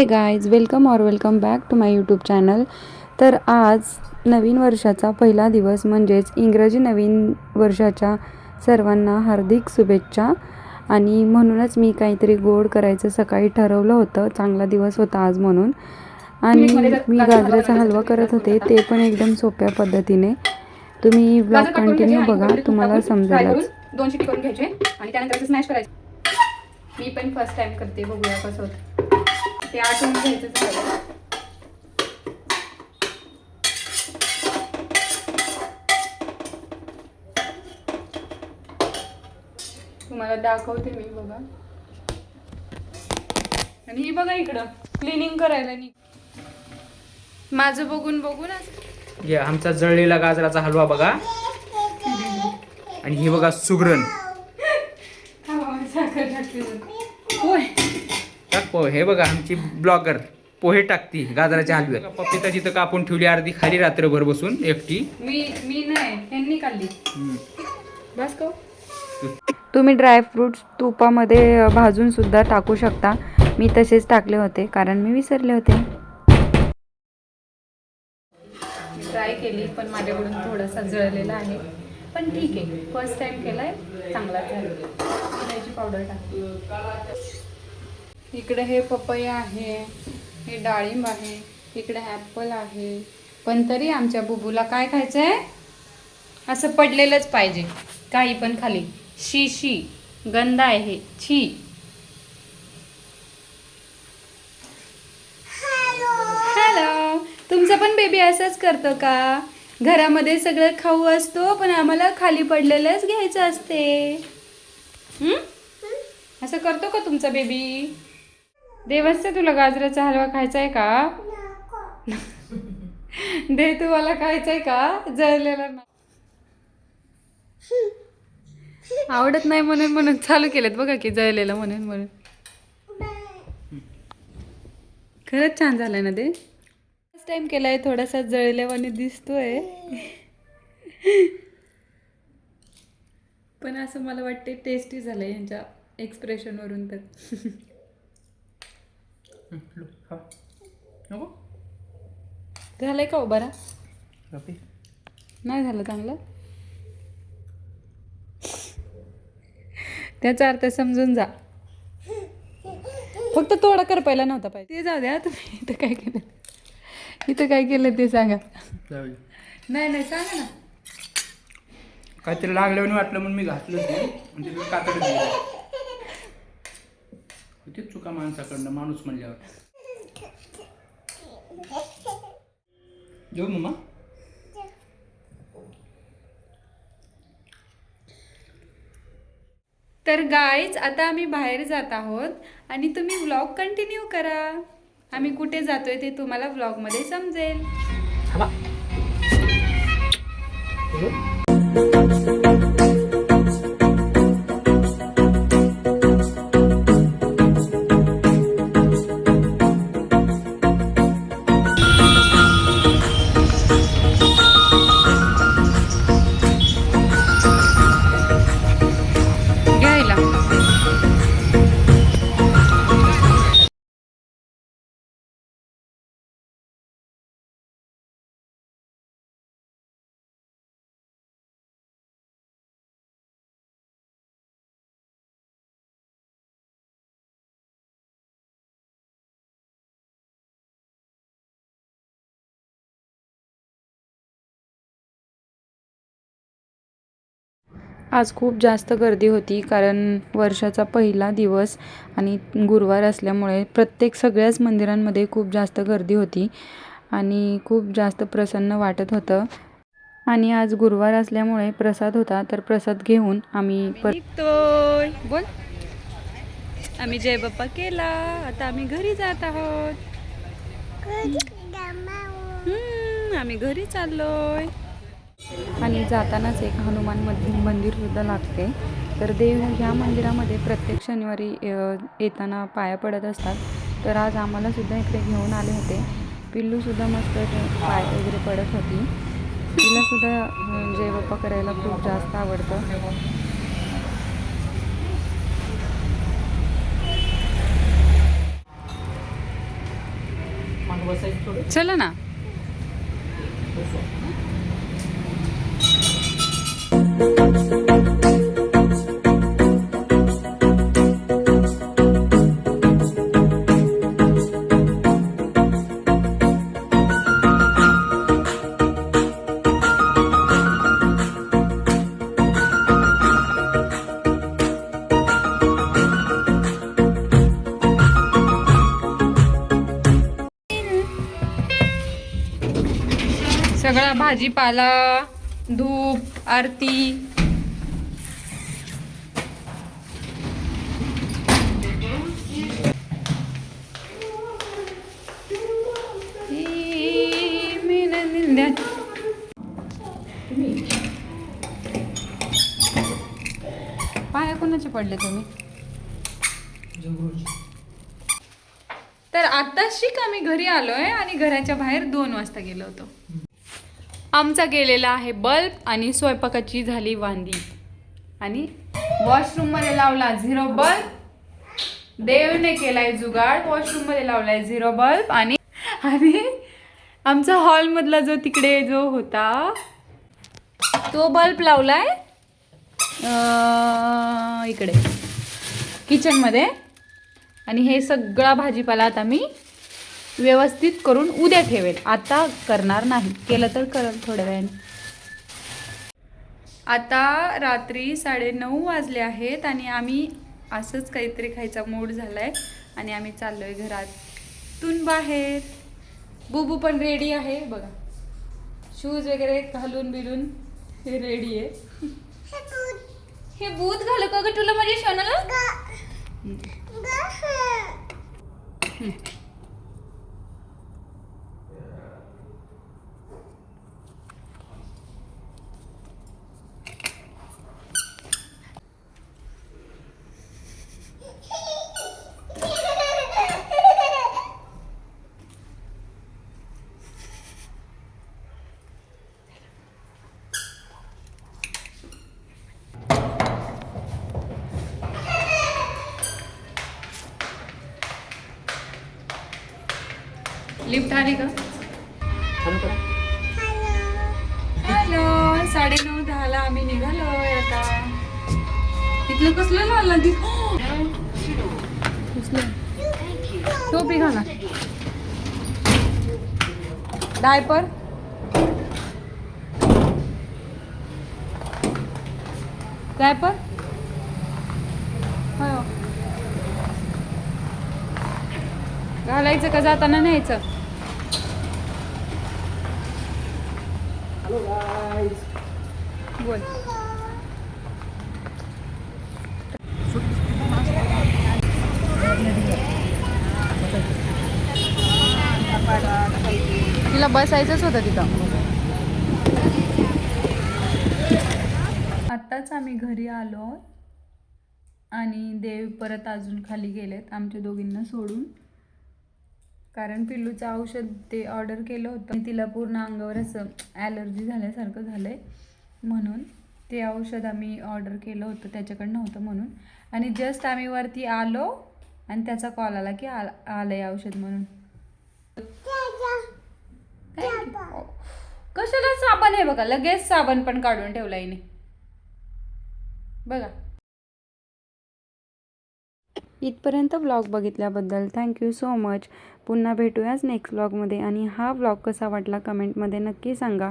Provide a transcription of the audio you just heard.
High guys, welcome back to my YouTube channel. तर आज नवीन वर्षाचा पहिला दिवस म्हणजेच इंग्रजी नवीन वर्षाच्या सर्वांना हार्दिक शुभेच्छा. आणि म्हणूनच मी काहीतरी गोड करायचं सकाळी ठरवलं होतं. चांगला दिवस होता आज म्हणून. आणि मी गाजराचा हलवा करत होते, ते पण एकदम सोप्या पद्धतीने. तुम्ही ब्लॉग कंटिन्यू बघा, तुम्हाला समजेलच. 2 शिटी करून घ्यायचे आणि त्यानंतर स्मॅश करायचं. मी पण फर्स्ट टाइम करते, बघूया कसं होतं ते. आटून घ्यायचं झालं. तुम्हाला दाखवते मी, बघा. आणि ही बघा इकडं क्लिनिंग करायला माझं बघून हे आमचा जळलेला गाजराचा हलवा बघा. आणि ही बघा सुगरण. हे बघा आमची ब्लॉगर पोहे टाकती गाजराच्या हलव्यात. पपिता जिथं कापून ठेवली अर्धी खाली रात्रभर बसून एकटी. मी नाही, यांनी काढली. बस का. तुम्ही ड्रायफ्रूट्स तुपामध्ये भाजून सुद्धा टाकू शकता. मी तसेच टाकले होते कारण मी विसरले होते. ट्राय केली पण माझ्याकडून थोडासा जळलेला आहे, पण ठीक आहे. फर्स्ट टाइम केलाय, चांगला झाला. इलायची पावडर टाकली. इकडे हे पपई आहे, हे डाळिंब आहे, इकडे ॲपल आहे. पण तरी आमच्या बुबूला काय खायचं आहे, असं पडलेलंच पाहिजे. काही पण खाली. शी गंध आहे, छी. हॅलो. तुमचा पण बेबी असंच करतो का? घरामध्ये सगळं खाऊ असतो, पण आम्हाला खाली पडलेलंच घ्यायचं असते. असं करतो का तुमचा बेबी? देवस्य, तुला गाजराचा हलवा खायचा आहे का? दे, तुम्हाला खायचा आहे का? जळलेला ना आवडत नाही म्हणून चालू केलेत बघा की, जळलेलं म्हणून. खरंच छान झालंय ना ते. फर्स्ट टाइम केलाय, थोडासा जळल्यावाने दिसतोय. पण असं मला वाटते टेस्टी झालंय यांच्या एक्सप्रेशन वरून. तर झालंय का बरा? नाही झालं चांगलं. त्याचा अर्थ समजून जा. फक्त थोडा कर, पहिला नव्हता पाहिजे. ते जाऊ द्या. तुम्ही इथं काय केलं ते सांगा. नाही सांगा ना. काहीतरी लागल्यावर वाटलं म्हणून मी घातलं ते, म्हणजे कातडच गेलं. होती चुका माणसाकडनं, माणूस म्हणल्यावर. जेव मम्मा. तर गाईज, आता आम्ही बाहेर जात आहोत आणि तुम्ही व्लॉग कंटिन्यू करा. आम्ही कुठे जातोय ते तुम्हाला व्लॉगमध्ये समजेल. आज खूप जास्त गर्दी होती कारण वर्षाचा पहिला दिवस आणि गुरुवार असल्यामुळे सगळ्याच मंदिरांमध्ये खूप जास्त गर्दी होती आणि खूप जास्त प्रसन्न वाटत होतं. आणि आज गुरुवार असल्यामुळे प्रसाद होता, तर प्रसाद घेऊन आम्ही निघतोय. बोल. आम्ही जय बाप्पा केला, आता आम्ही घरी जात आहोत. आम्ही घरी चाललोय. आणि जातानाच एक हनुमान मंदिर सुद्धा लागते. तर देव ह्या मंदिरामध्ये प्रत्येक शनिवारी येताना पाया पडत असतात. तर आज आम्हाला सुद्धा इकडे घेऊन आले होते. पिल्लू सुद्धा मस्त पाय वगैरे पडत होती. तिला सुद्धा जय बाप्पा करायला खूप जास्त आवडतं. चला ना. सगळा भाजीपाला, धूप, आरती. पाया कोणाचे पडले तुम्ही? तर आताशी आम्ही घरी आलोय आणि घराच्या बाहेर 2 वाजता गेलो होतो. आमचा गेलेला आहे बल्ब आणि स्वयंपाकाची झाली वांदी आणि वॉशरूम मध्ये लावला 0 बल्ब. देवने केलाय जुगाड, वॉशरूम मध्ये लावलाय 0 बल्ब आणि आमचा हॉल मधला जो तिकडे जो होता तो बल्ब लावलाय इकडे किचन मध्ये. आणि हे सगळा भाजीपाला आता मी व्यवस्थित करून उद्या ठेवेल, आता करणार नाही. केलं तर करेल थोड्या वेळाने. आता रात्री 9:30 वाजले आहेत आणि आम्ही असंच काहीतरी खायचा मूड झालाय आणि आम्ही चाललोय घरातून बाहेर. बुबू पण रेडी आहे बघा, शूज वगैरे घालून बिलून रेडी आहे. हे बूट घालू का ग तुला माझ्या सोनाला? लिफ्ट आली का? हॅलो. 9:30 आम्ही निघालोय आता. तिथलं कसलं लावलं ती टोपी घाला. डायपर डायपर घालायचं का जाताना न्यायचं? बोल. तिला बसायचंच होतं तिथं. आत्ताच आम्ही घरी आलो आणि देव परत अजून खाली गेलेत आमच्या दोघींना सोडून. कारण पिल्लूचं औषध ते ऑर्डर केलं होतं आणि तिला पूर्ण अंगावर असं ॲलर्जी झाल्यासारखं झालं आहे म्हणून ते औषध आम्ही ऑर्डर केलं होतं, त्याच्याकडं नव्हतं म्हणून. आणि जस्ट आम्ही वरती आलो आणि त्याचा कॉल आला की आलं आहे औषध म्हणून. कशाला साबण आहे बघा, लगेच साबण पण काढून ठेवला हिने बघा. इथपर्यंत व्लॉग बघितल्याबद्दल थँक्यू सो मच. पुन्हा भेटूयाच नेक्स्ट व्लॉगमध्ये आणि हा व्लॉग कसा वाटला कमेंटमध्ये नक्की सांगा.